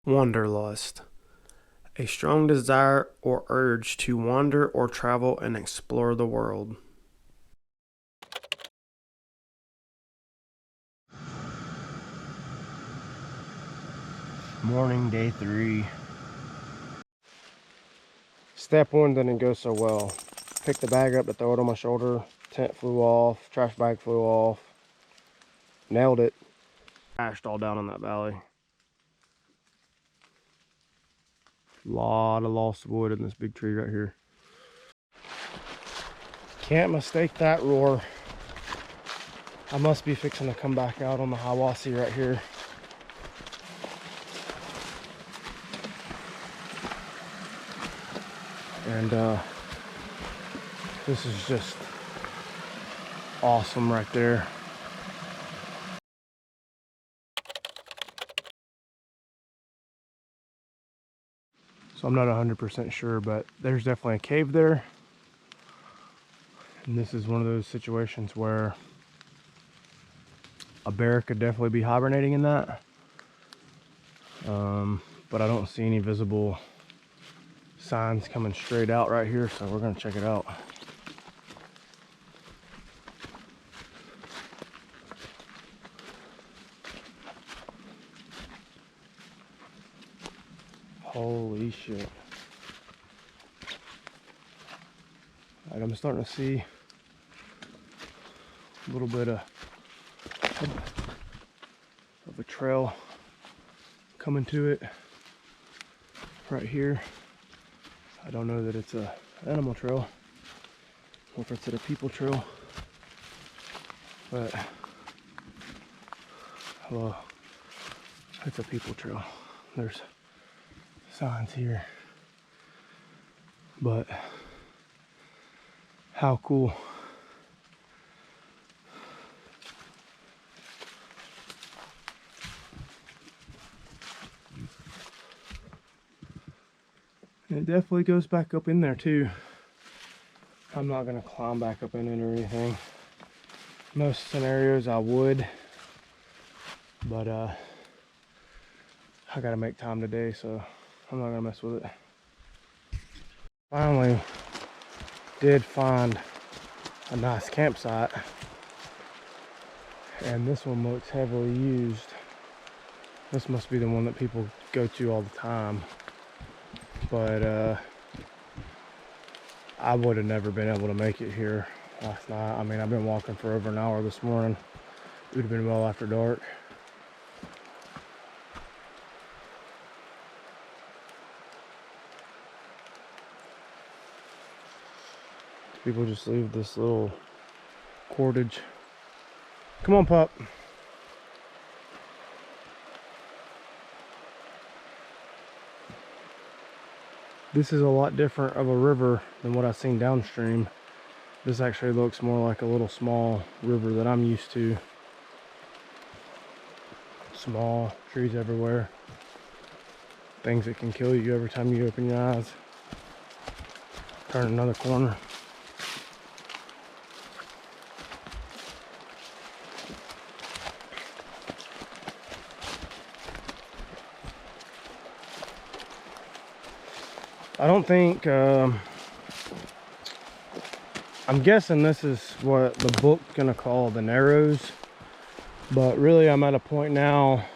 Wanderlust. A strong desire or urge to wander or travel and explore the world. Morning, day 3. Step 1 didn't go so well. Picked the bag up to throw it on my shoulder. Tent flew off. Trash bag flew off. Nailed it. Crashed all down in that valley. Lot of lost wood in this big tree right here. Can't mistake that roar. I must be fixing to come back out on the Hiawassee right here. And this is just awesome right there. So I'm not 100% sure, but there's definitely a cave there. And this is one of those situations where a bear could definitely be hibernating in that. But I don't see any visible signs coming straight out right here, so we're gonna check it out. Holy shit. Alright, I'm starting to see a little bit of a trail coming to it right here. I don't know that it's a animal trail or if it's a people trail, but well, it's a people trail. There's signs here, but how cool. It definitely goes back up in there too. I'm not gonna climb back up in it or anything. Most scenarios I would, but I gotta make time today, so I'm not gonna mess with it. Finally did find a nice campsite, and this one looks heavily used. This must be the one that people go to all the time, but I would have never been able to make it here last night. I mean, I've been walking for over an hour this morning. It would have been well after dark. People just leave this little cordage. Come on, pup. This is a lot different of a river than what I've seen downstream. This actually looks more like a little small river that I'm used to. Small trees everywhere. Things that can kill you every time you open your eyes. Turn another corner. I don't think, I'm guessing this is what the book's gonna call the Narrows, but really I'm at a point now,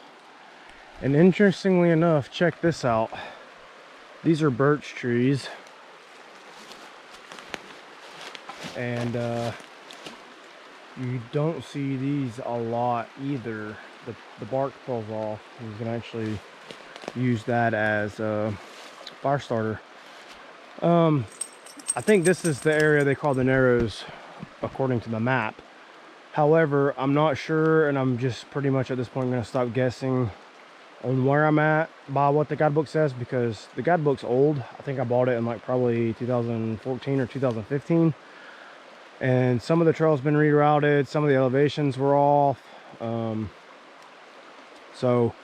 and interestingly enough, check this out. These are birch trees, and you don't see these a lot either. The bark falls off. You can actually use that as a fire starter. I think this is the area they call the Narrows according to the map. However, I'm not sure, and I'm just pretty much at this point going to stop guessing on where I'm at by what the guidebook says, because the guidebook's old. I think I bought it in like probably 2014 or 2015, and some of the trails been rerouted, some of the elevations were off. So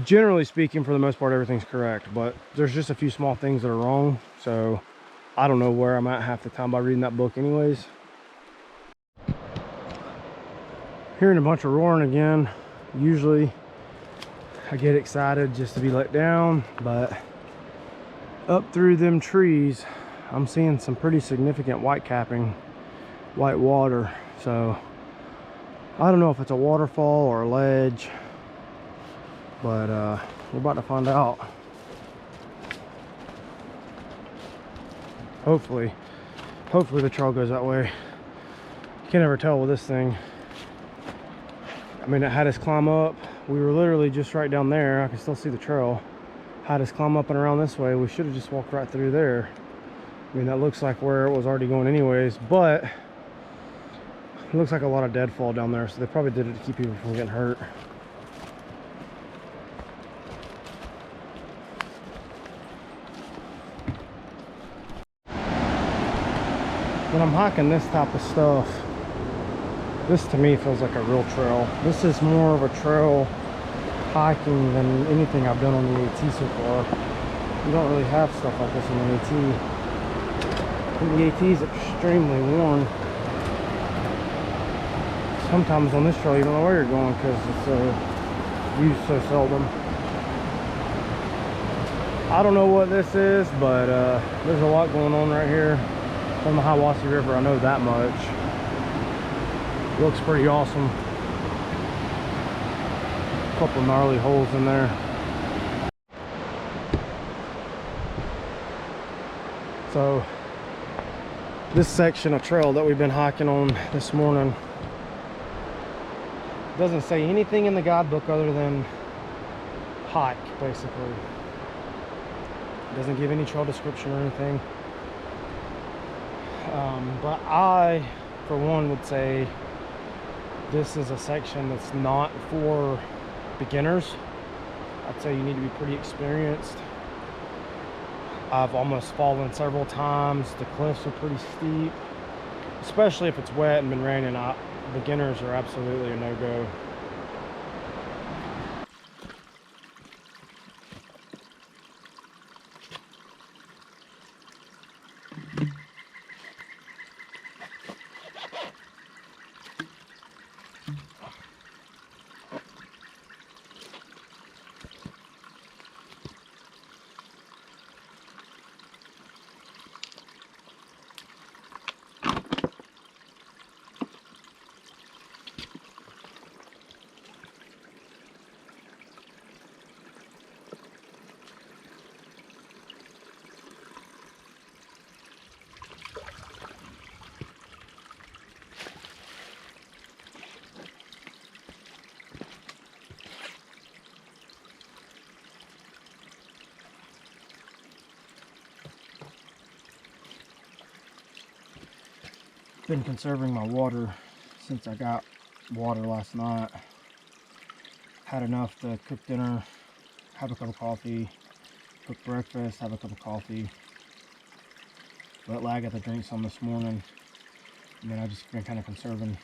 generally speaking, for the most part, everything's correct, but there's just a few small things that are wrong. So I don't know where I'm at half the time by reading that book anyways. Hearing a bunch of roaring again. Usually I get excited just to be let down, but up through them trees, I'm seeing some pretty significant white capping, white water. So I don't know if it's a waterfall or a ledge, but we're about to find out. Hopefully the trail goes that way. You can't ever tell with this thing. I mean, it had us climb up. We were literally just right down there. I can still see the trail. Had us climb up and around this way. We should have just walked right through there. I mean, that looks like where it was already going anyways, but it looks like a lot of deadfall down there, so they probably did it to keep people from getting hurt. When I'm hiking this type of stuff, this to me feels like a real trail. This is more of a trail hiking than anything I've done on the AT so far. You don't really have stuff like this on the AT. And the AT is extremely worn. Sometimes on this trail you don't know where you're going because it's used so seldom. I don't know what this is, but there's a lot going on right here on the Hiawassee River. I know that much. Looks pretty awesome. A couple gnarly holes in there. So this section of trail that we've been hiking on this morning doesn't say anything in the guidebook other than hike, basically. It doesn't give any trail description or anything. But I, for one, would say this is a section that's not for beginners. I'd say you need to be pretty experienced. I've almost fallen several times. The cliffs are pretty steep, especially if it's wet and been raining. Beginners are absolutely a no-go. Been conserving my water since I got water last night. Had enough to cook dinner, have a cup of coffee, cook breakfast, have a cup of coffee. But I got to drink some this morning, and then I've just been kind of conserving.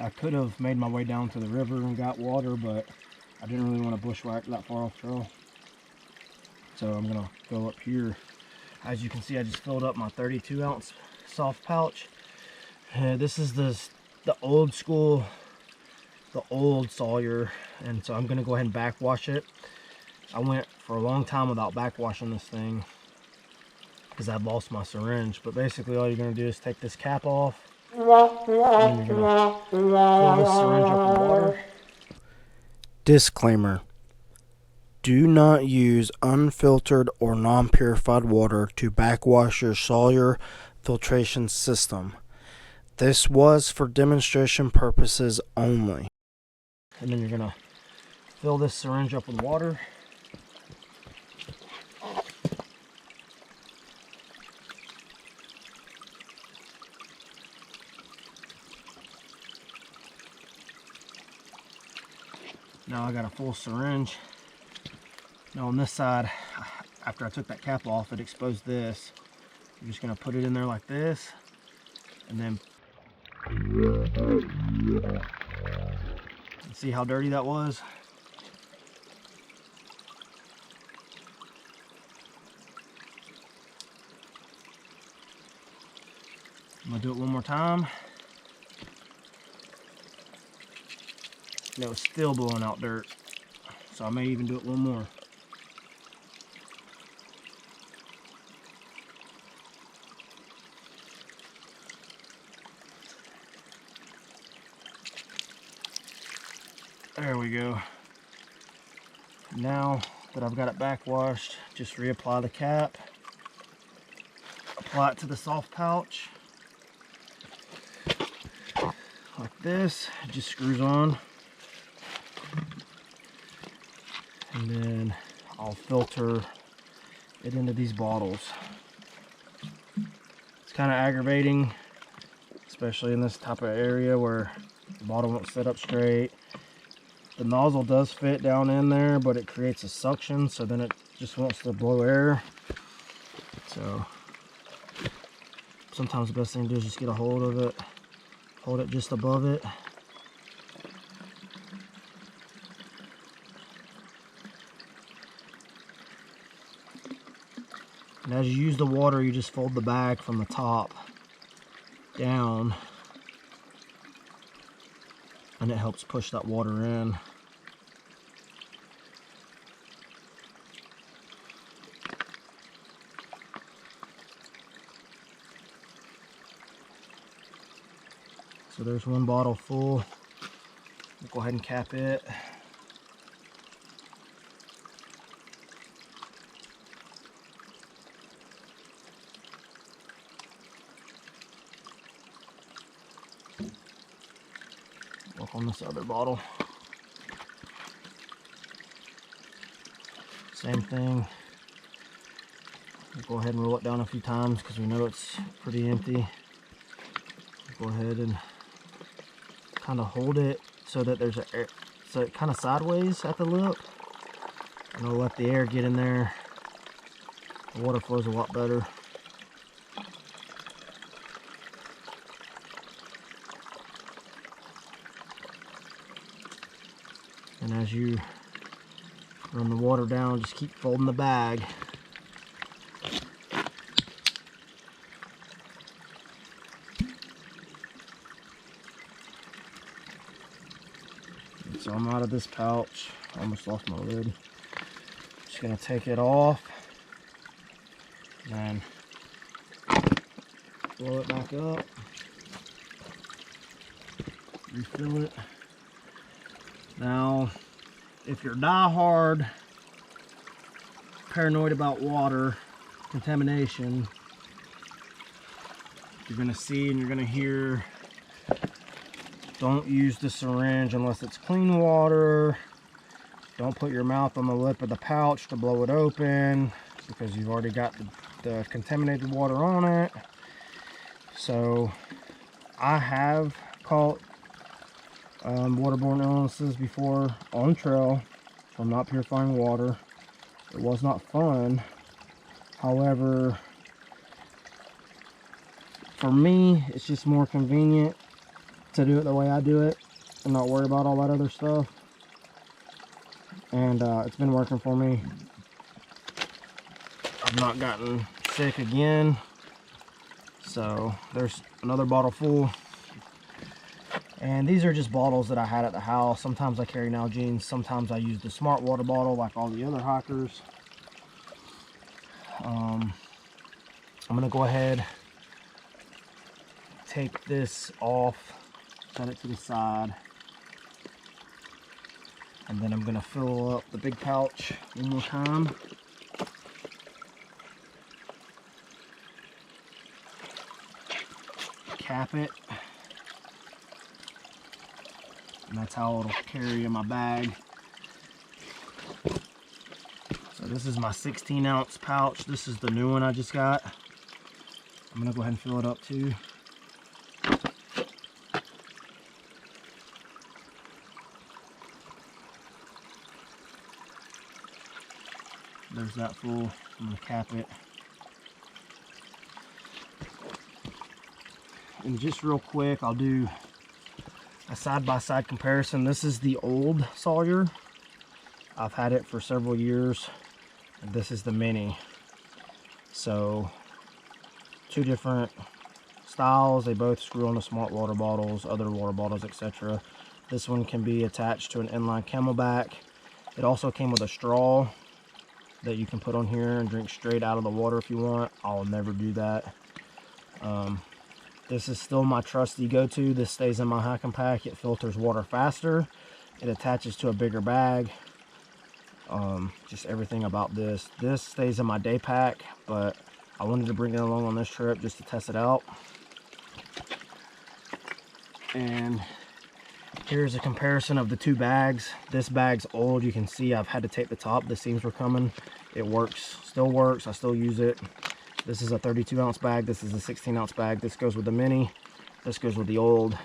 I could have made my way down to the river and got water, but I didn't really want to bushwhack that far off trail. So I'm gonna go up here. As you can see, I just filled up my 32-ounce soft pouch. This is the old school, the old Sawyer, and so I'm gonna go ahead and backwash it. I went for a long time without backwashing this thing because I'd lost my syringe, but basically all you're gonna do is take this cap off, and then you're gonna fill this syringe up with water. Disclaimer: do not use unfiltered or non-purified water to backwash your Sawyer filtration system. This was for demonstration purposes only. And then you're gonna fill this syringe up with water. Now I got a full syringe. Now on this side, after I took that cap off, it exposed this. You're just gonna put it in there like this, and then see how dirty that was? I'm gonna do it one more time. And it was still blowing out dirt. So I may even do it one more. There we go. Now that I've got it backwashed, just reapply the cap, apply it to the soft pouch like this. It just screws on, and then I'll filter it into these bottles. It's kind of aggravating, especially in this type of area where the bottle won't sit up straight. The nozzle does fit down in there, but it creates a suction, so then it just wants to blow air. So sometimes the best thing to do is just get a hold of it, hold it just above it. And as you use the water, you just fold the bag from the top down, and it helps push that water in. So there's one bottle full. We'll go ahead and cap it. Work on this other bottle. Same thing. We'll go ahead and roll it down a few times because we know it's pretty empty. Go ahead and kind of hold it so that there's air, so it kind of sideways at the lip, and I'll let the air get in there. The water flows a lot better. And as you run the water down, just keep folding the bag. So I'm out of this pouch. I almost lost my lid. Just gonna take it off and blow it back up. Refill it. Now, if you're die-hard paranoid about water contamination, you're gonna see and you're gonna hear, don't use the syringe unless it's clean water. Don't put your mouth on the lip of the pouch to blow it open because you've already got the contaminated water on it. So I have caught waterborne illnesses before on trail from not purifying water. It was not fun. However, for me, it's just more convenient to do it the way I do it and not worry about all that other stuff. And it's been working for me. I've not gotten sick again. So there's another bottle full. And these are just bottles that I had at the house. Sometimes I carry Nalgene's, sometimes I use the smart water bottle like all the other hikers. I'm gonna go ahead, take this off, set it to the side, and then I'm gonna fill up the big pouch one more time. Cap it, and that's how it'll carry in my bag. So this is my 16-ounce pouch. This is the new one I just got. I'm gonna go ahead and fill it up too. There's that full. I'm gonna cap it. And just real quick, I'll do a side-by-side comparison. This is the old Sawyer. I've had it for several years. And this is the mini. So, two different styles. They both screw on the smart water bottles, other water bottles, etc. This one can be attached to an inline camelback. It also came with a straw that you can put on here and drink straight out of the water if you want. I'll never do that. This is still my trusty go-to. This stays in my hiking pack. It filters water faster. It attaches to a bigger bag. Just everything about this. This stays in my day pack, but I wanted to bring it along on this trip just to test it out. And here's a comparison of the two bags. This bag's old. You can see I've had to tape the top. The seams were coming. It works, still works. I still use it. This is a 32-ounce bag. This is a 16-ounce bag. This goes with the mini. This goes with the old.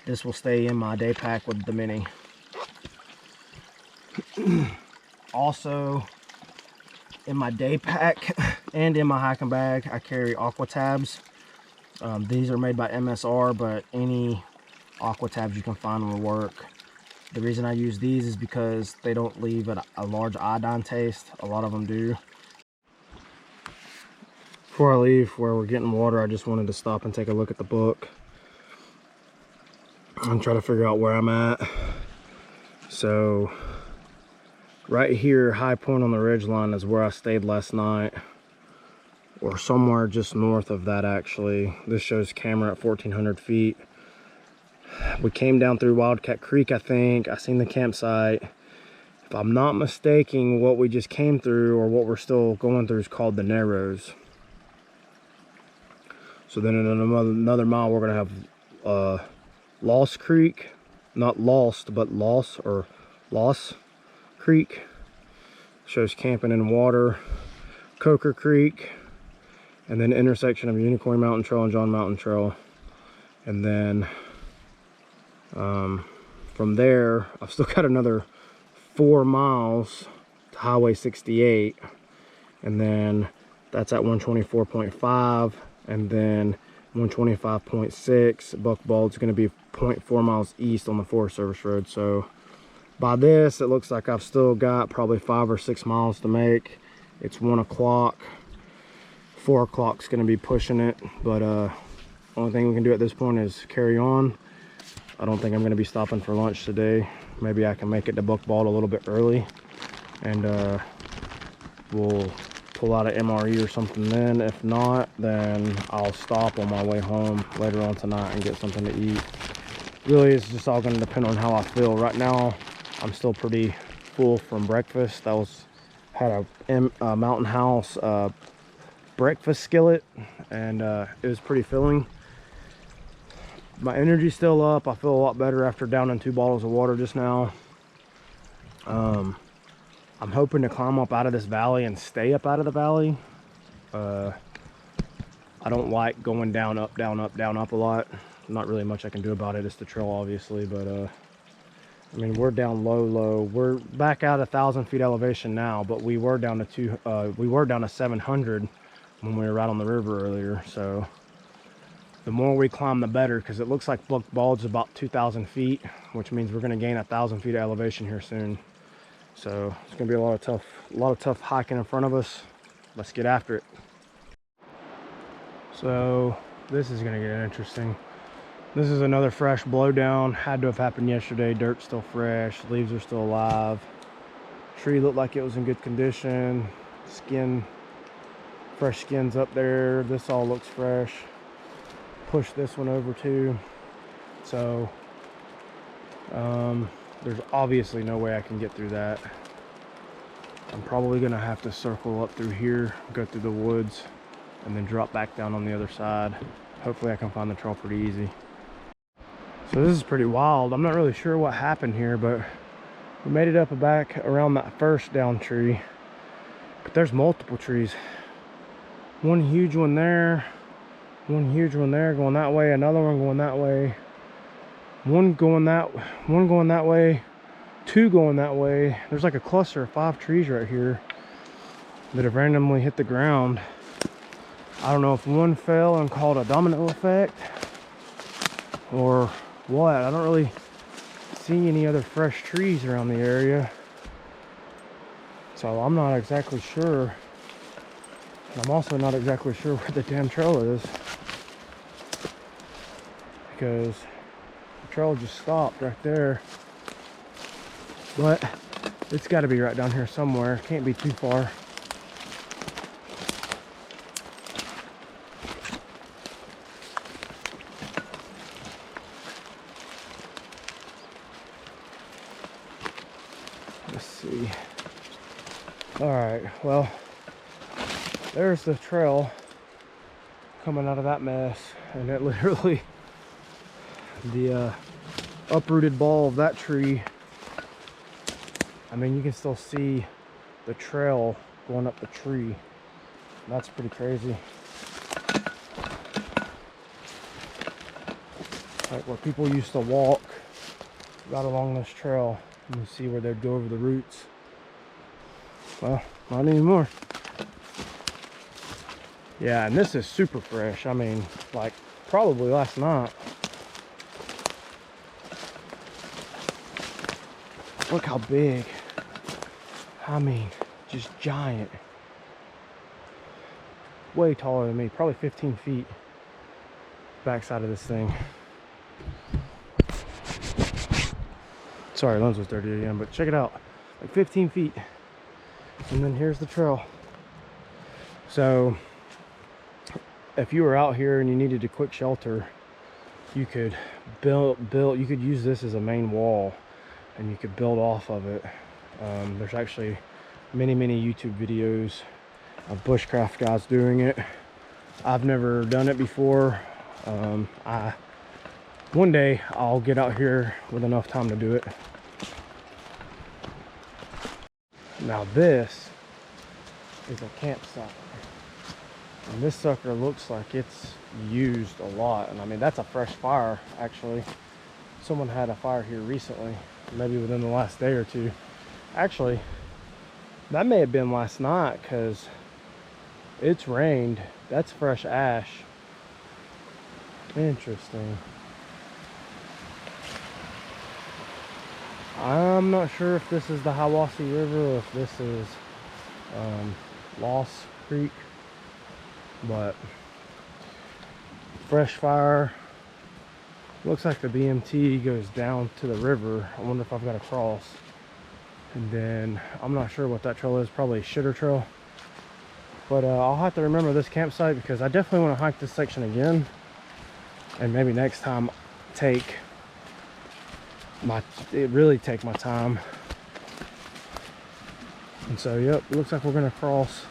This will stay in my day pack with the mini. Also, in my day pack and in my hiking bag, I carry aqua tabs. These are made by MSR, but any aqua tabs you can find will work. The reason I use these is because they don't leave a large iodine taste. A lot of them do. Before I leave where we're getting water, I just wanted to stop and take a look at the book and try to figure out where I'm at. So right here, high point on the ridge line, is where I stayed last night, or somewhere just north of that actually. This shows camera at 1,400 feet. We came down through Wildcat Creek, I think. I seen the campsite. If I'm not mistaken, what we just came through, or what we're still going through, is called the Narrows. So then in another mile, we're gonna have Lost Creek, not Lost, but Loss, or Loss Creek. Shows camping in water. Coker Creek, and then intersection of Unicorn Mountain Trail and John Mountain Trail. And then from there, I've still got another 4 miles to Highway 68, and then that's at 124.5. And then 125.6. Buck Bald's going to be 0.4 miles east on the Forest Service Road. So by this, it looks like I've still got probably 5 or 6 miles to make. It's 1 o'clock. 4 o'clock's going to be pushing it. But only thing we can do at this point is carry on. I don't think I'm going to be stopping for lunch today. Maybe I can make it to Buck Bald a little bit early. And we'll pull out an MRE or something then. If not, then I'll stop on my way home later on tonight and get something to eat. Really, it's just all going to depend on how I feel. Right now, I'm still pretty full from breakfast. Had a Mountain House breakfast skillet, and it was pretty filling. My energy's still up. I feel a lot better after downing 2 bottles of water just now. I'm hoping to climb up out of this valley and stay up out of the valley. I don't like going down, up, down, up, down, up a lot. Not really much I can do about it. It's the trail, obviously, but I mean, we're down low. We're back at 1,000 feet elevation now, but we were down to 700 when we were right on the river earlier. So the more we climb, the better, because it looks like Buck Bald's about 2,000 feet, which means we're going to gain 1,000 feet of elevation here soon. So it's gonna be a lot of tough hiking in front of us. Let's get after it. So this is gonna get interesting. This is another fresh blowdown. Had to have happened yesterday. Dirt's still fresh, leaves are still alive. Tree looked like it was in good condition. Fresh skins up there. This all looks fresh. Push this one over too. So there's obviously no way I can get through that. I'm probably gonna have to circle up through here, go through the woods, and then drop back down on the other side. Hopefully I can find the trail pretty easy. So this is pretty wild. I'm not really sure what happened here, but we made it up and back around that first down tree. But there's multiple trees. One huge one there, one huge one there going that way, another one going that way. One going that way, 2 going that way. There's like a cluster of 5 trees right here that have randomly hit the ground. I don't know if one fell and called a domino effect or what. I don't really see any other fresh trees around the area, so I'm not exactly sure. And I'm also not exactly sure where the damn trail is, because the trail just stopped right there. But It's got to be right down here somewhere. Can't be too far. Let's see. All right, well, there's the trail coming out of that mess, and it literally, the uprooted ball of that tree, I mean, you can still see the trail going up the tree. That's pretty crazy. Like where people used to walk right along this trail, you see where they'd go over the roots. Well, not anymore. Yeah, and this is super fresh. I mean, like probably last night. Look how big. I mean, just giant. Way taller than me, probably 15 feet. Backside of this thing. Sorry, lens was dirty again, but check it out. Like 15 feet. And then here's the trail. So if you were out here and you needed a quick shelter, you could you could use this as a main wall, and you could build off of it. There's actually many YouTube videos of bushcraft guys doing it. I've never done it before. One day I'll get out here with enough time to do it. Now this is a campsite, and this sucker looks like it's used a lot. And I mean, that's a fresh fire. Actually, someone had a fire here recently, maybe within the last day or two. Actually, that may have been last night, because it's rained. That's fresh ash. Interesting. I'm not sure if this is the Hiawassee River or if this is Lost Creek, but fresh fire. Looks like the BMT goes down to the river. I wonder if I've got to cross. And then I'm not sure what that trail is, probably a shitter trail. But I'll have to remember this campsite, because I definitely want to hike this section again. And maybe next time really take my time. And so, yep, it looks like we're gonna cross.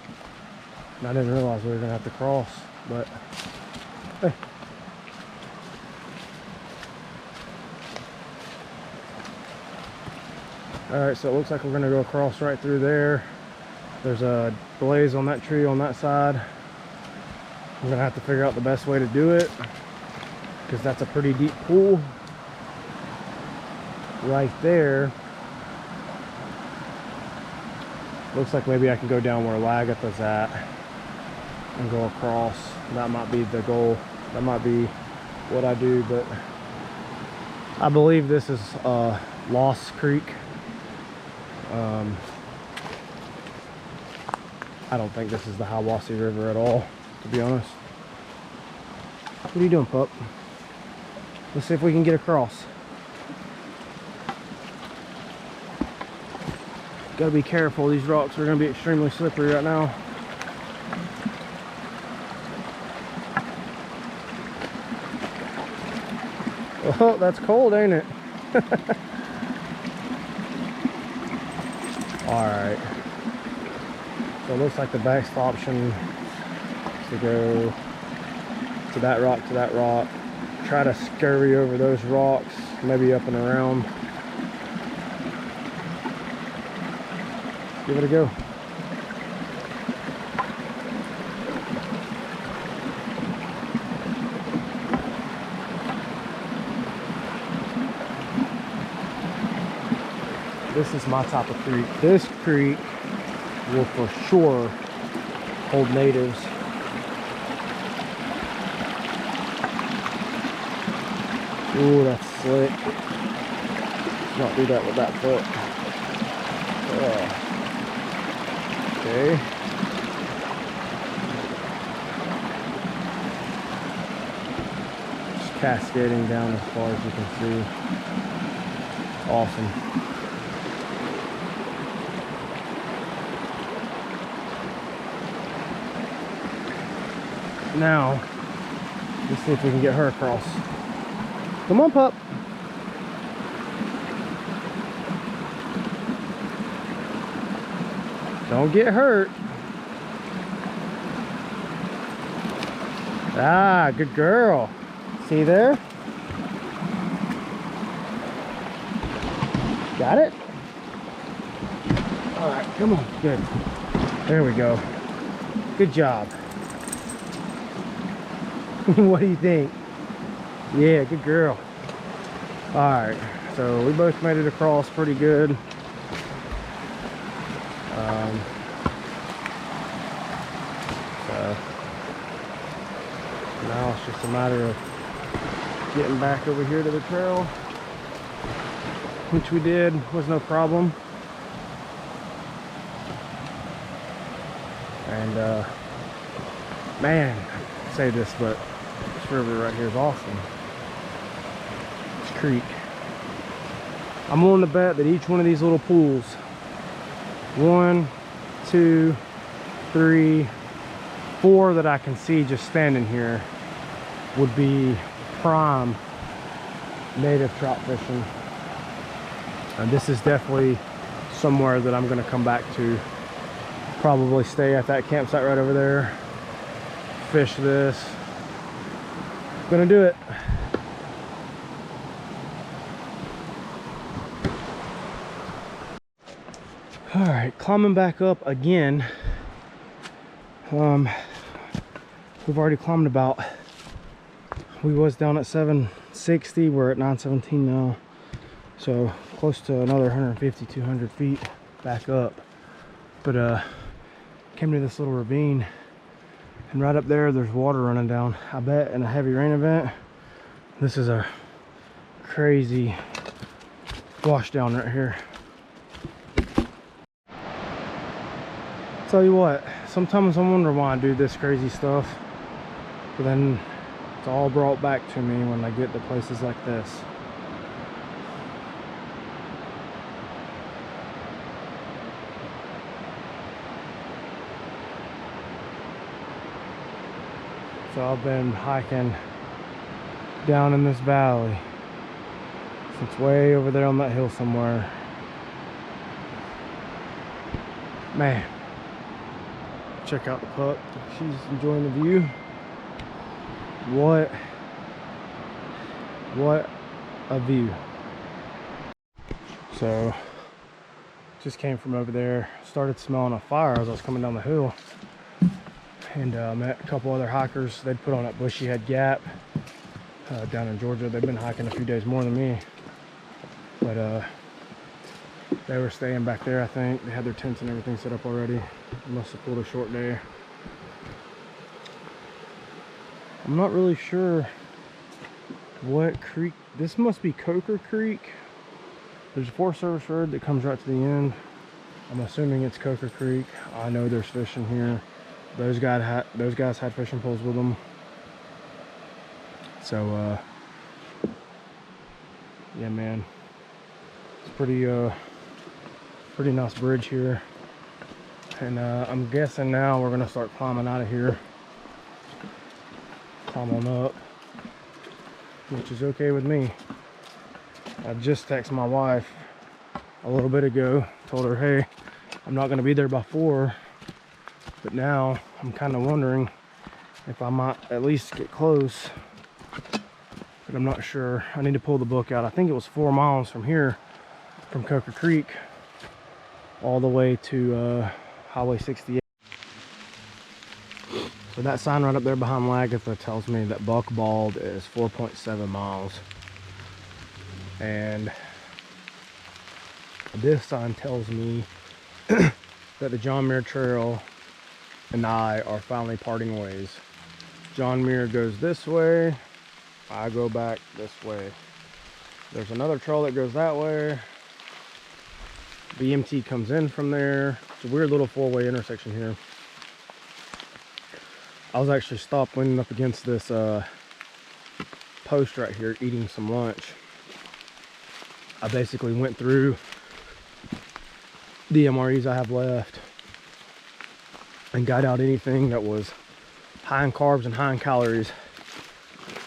And I didn't realize we were gonna have to cross, but hey. All right, so it looks like we're gonna go across right through there. There's a blaze on that tree on that side. I'm gonna have to figure out the best way to do it, because that's a pretty deep pool right there. Looks like maybe I can go down where Lagatha's at and go across. That might be the goal. That might be what I do, but I believe this is Lost Creek. I don't think this is the Hiawassee River at all, to be honest. What are you doing, pup? Let's see if we can get across. Gotta be careful. These rocks are gonna be extremely slippery right now. Oh, that's cold, ain't it? Alright. So it looks like the best option is to go to that rock, try to scurry over those rocks, maybe up and around. Give it a go. This is my type of creek. This creek will for sure hold natives. Ooh, that's slick. Let's not do that with that foot. Okay. Just cascading down as far as you can see. Awesome. Now, let's see if we can get her across. Come on, pup. Don't get hurt. Ah, good girl. See there? Got it? All right, come on. Good. There we go. Good job. What do you think? Yeah, good girl. All right, so we both made it across pretty good. So now it's just a matter of getting back over here to the trail, which we did, was no problem. And man, I say this, but this river right here is awesome. This creek. I'm willing to bet that each one of these little pools, 1, 2, 3, 4 that I can see just standing here, would be prime native trout fishing. And this is definitely somewhere that I'm going to come back to. Probably stay at that campsite right over there, fish this. Gonna do it. All right, climbing back up again. We've already climbed about, we was down at 760, we're at 917 now. So close to another 150, 200 feet back up. But came to this little ravine, and right up there there's water running down. I bet in a heavy rain event, this is a crazy wash down right here. Tell you what, sometimes I wonder why I do this crazy stuff, but then it's all brought back to me when I get to places like this. So I've been hiking down in this valley since way over there on that hill somewhere. Man, check out the pup. She's enjoying the view. What a view. So just came from over there, started smelling a fire as I was coming down the hill, and met a couple other hikers. They'd put on that Bushy Head Gap down in Georgia. They've been hiking a few days more than me, but they were staying back there. I think they had their tents and everything set up already. They must have pulled a short day. I'm not really sure what creek. This must be Coker Creek. There's a Forest Service road that comes right to the end. I'm assuming it's Coker Creek. I know there's fishing here. Those guys had fishing poles with them. So yeah, man, it's pretty nice bridge here. And I'm guessing now we're gonna start climbing out of here. Climb on up, which is okay with me. I just texted my wife a little bit ago, told her, hey, I'm not gonna be there by 4, but now I'm kind of wondering if I might at least get close, but I'm not sure. I need to pull the book out. I think it was 4 miles from here, from Coker Creek, all the way to Highway 68. So that sign right up there behind Lagatha tells me that Buck Bald is 4.7 miles. And this sign tells me that the John Muir Trail and I are finally parting ways. John Muir goes this way, I go back this way. There's another trail that goes that way. BMT comes in from there. It's a weird little 4-way intersection here. I was actually stopped leaning up against this post right here eating some lunch. I basically went through the MREs I have left and got out anything that was high in carbs and high in calories,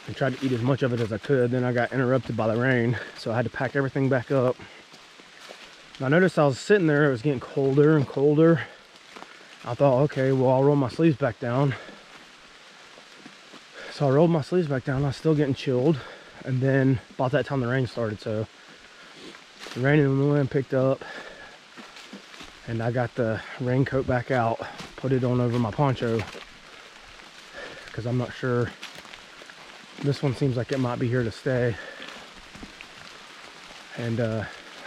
and tried to eat as much of it as I could. Then I got interrupted by the rain, so I had to pack everything back up. And I noticed I was sitting there, it was getting colder and colder. I thought, okay, well, I'll roll my sleeves back down. So I rolled my sleeves back down. I was still getting chilled. And then about that time the rain started, so the rain and the wind picked up, and I got the raincoat back out, put it on over my poncho, because I'm not sure. This one seems like it might be here to stay. And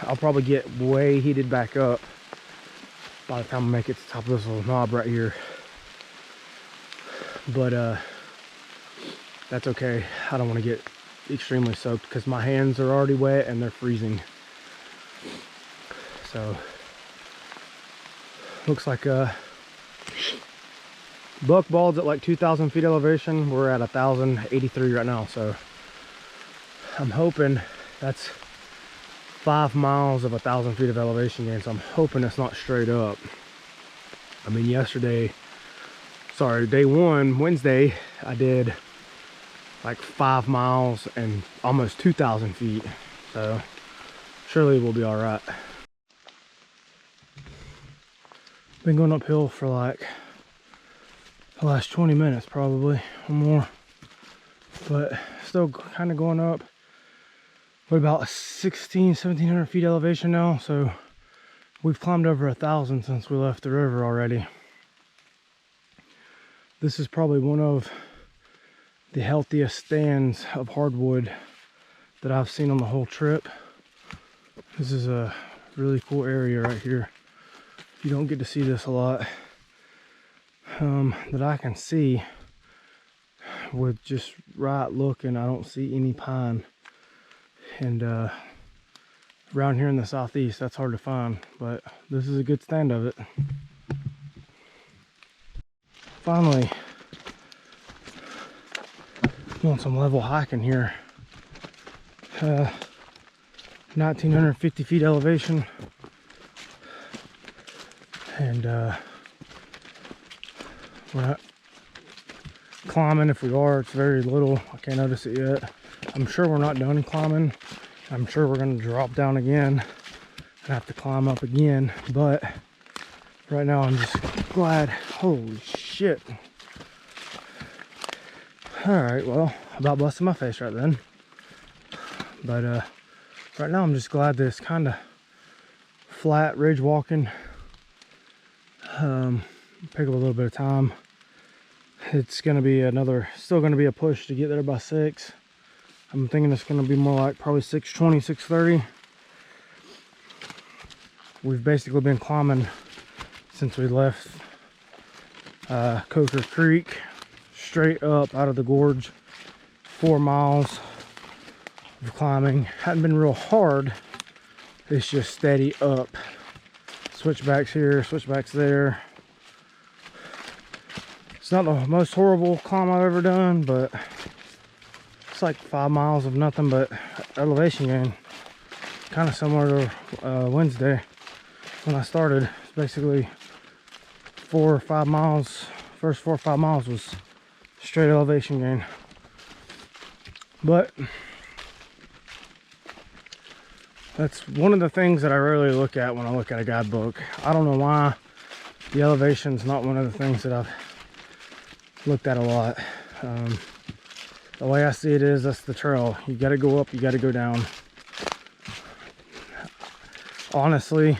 I'll probably get way heated back up by the time I make it to the top of this little knob right here. But that's okay. I don't want to get extremely soaked because my hands are already wet and they're freezing. So looks like buckbald's at like 2,000 feet elevation. We're at 1,083 right now, so I'm hoping that's 5 miles of 1,000 feet of elevation gain. So I'm hoping it's not straight up. I mean, day one, Wednesday, I did like 5 miles and almost 2,000 feet. So surely we'll be all right. Been going uphill for like the last 20 minutes probably or more, but still kind of going up. We're about 1,700 feet elevation now, so we've climbed over 1,000 since we left the river already. This is probably one of the healthiest stands of hardwood that I've seen on the whole trip. This is a really cool area right here. You don't get to see this a lot, that I can see with just right looking. I don't see any pine, and around here in the southeast that's hard to find, but this is a good stand of it. Finally doing some level hiking here. 1,950 feet elevation, and we're not climbing. If we are, it's very little. I can't notice it yet. I'm sure we're not done climbing. I'm sure we're going to drop down again and have to climb up again, but right now I'm just glad. Holy shit. Alright, well, about busted my face right then. But right now I'm just glad that it's kind of flat ridge walking. Pick up a little bit of time. It's going to be still going to be a push to get there by 6. I'm thinking it's going to be more like probably 6:20, 6:30. We've basically been climbing since we left Coker Creek, straight up out of the gorge. 4 miles of climbing. Hadn't been real hard. It's just steady up. Switchbacks here, switchbacks there. It's not the most horrible climb I've ever done, but it's like 5 miles of nothing but elevation gain. Kind of similar to Wednesday when I started. It's basically 4 or 5 miles. First 4 or 5 miles was straight elevation gain. But that's one of the things that I rarely look at when I look at a guidebook. I don't know why the elevation's not one of the things that I've looked at a lot. The way I see it is, that's the trail. You got to go up, you got to go down. Honestly,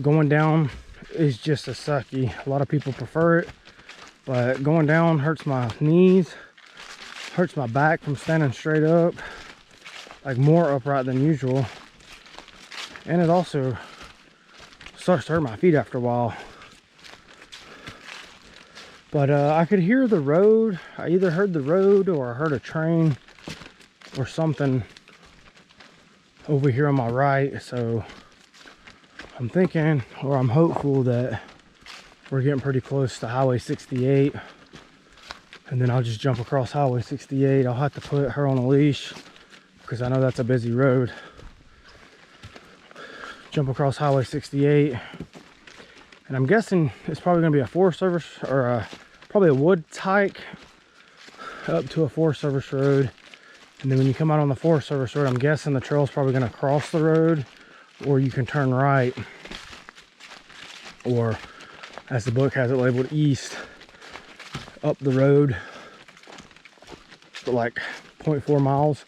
going down is just as sucky. A lot of people prefer it, but going down hurts my knees, hurts my back from standing straight up, like more upright than usual. And it also starts to hurt my feet after a while. But I could hear the road. I either heard the road or I heard a train or something over here on my right. So I'm thinking, or I'm hopeful, that we're getting pretty close to Highway 68. And then I'll just jump across Highway 68. I'll have to put her on a leash because I know that's a busy road. Jump across Highway 68. And I'm guessing it's probably going to be a Forest Service or a probably a woods hike up to a Forest Service road. And then when you come out on the Forest Service road, I'm guessing the trail's probably going to cross the road, or you can turn right, or as the book has it labeled, east, up the road for like 0.4 miles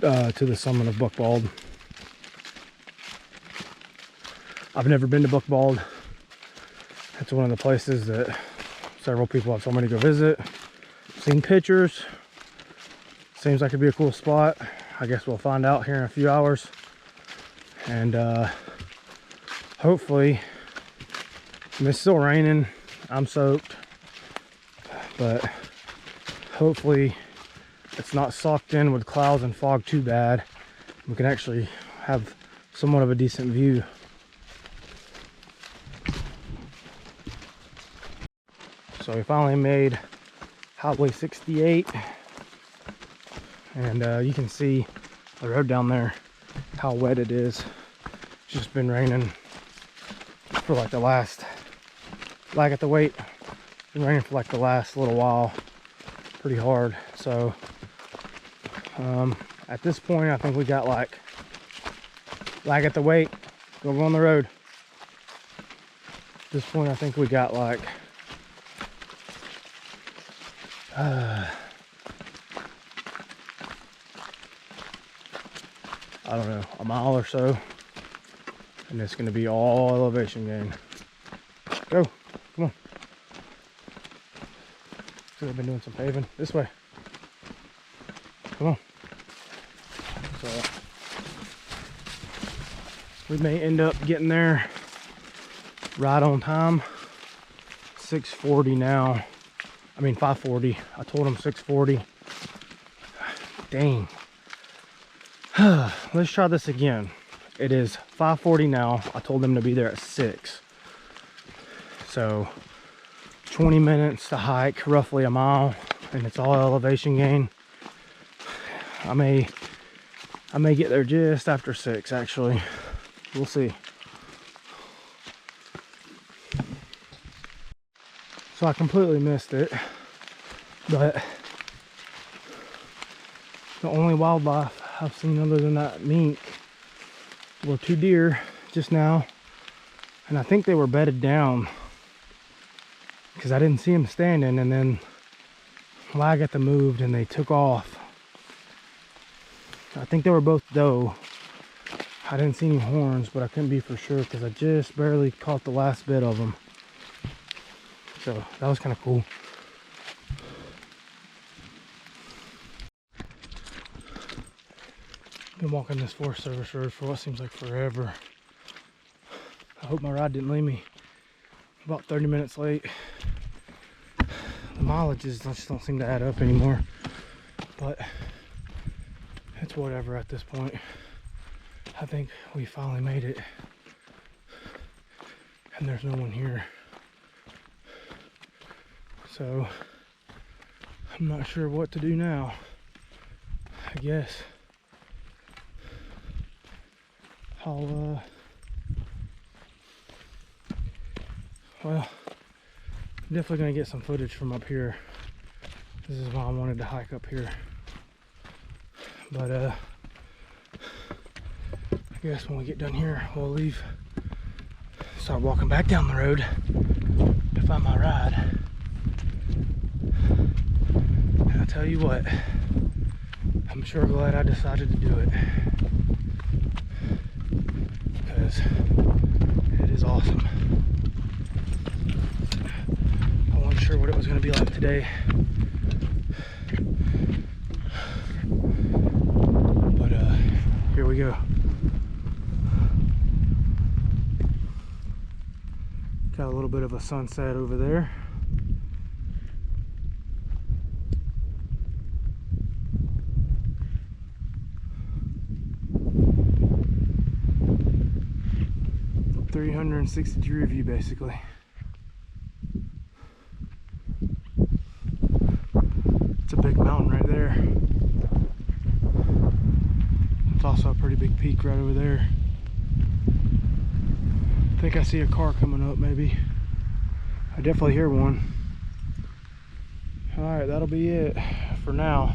to the summit of Buckbald. I've never been to Buckbald. It's one of the places that several people have told me to go visit. Seen pictures. Seems like it'd be a cool spot. I guess we'll find out here in a few hours. And hopefully, it's still raining. I'm soaked. But hopefully it's not socked in with clouds and fog too bad. We can actually have somewhat of a decent view. So we finally made Highway 68. And you can see the road down there, how wet it is. It's just been raining for like the last, like at the weight, it's been raining for like the last little while, pretty hard. So at this point, I think we got like at the weight, go on the road. At this point, I think we got like I don't know, a mile or so, and it's going to be all elevation gain. Go, come on. So I've been doing some paving this way. Come on. So we may end up getting there right on time. 6:40 now. I mean 5:40. I told him 6:40. Dang. Let's try this again. It is 5:40 now. I told them to be there at 6. So 20 minutes to hike, roughly a mile, and it's all elevation gain. I may get there just after 6 actually. We'll see. So I completely missed it, but the only wildlife I've seen other than that mink were 2 deer just now, and I think they were bedded down because I didn't see them standing, and then I got them moved and they took off. I think they were both doe. I didn't see any horns, but I couldn't be for sure because I just barely caught the last bit of them. So that was kind of cool. Been walking this Forest Service road for what seems like forever. I hope my ride didn't leave me about 30 minutes late. The mileages just don't seem to add up anymore, but it's whatever at this point. I think we finally made it, and there's no one here. So I'm not sure what to do now. I guess I'll well, I'm definitely gonna get some footage from up here. This is why I wanted to hike up here. But I guess when we get done here, we'll leave, start walking back down the road to find my ride. And I'll tell you what, I'm sure glad I decided to do it, because it is awesome. I wasn't sure what it was going to be like today, but here we go. Got a little bit of a sunset over there. A 360-degree view, basically. It's a big mountain right there. It's also a pretty big peak right over there. I think I see a car coming up, maybe. I definitely hear one. All right, that'll be it for now.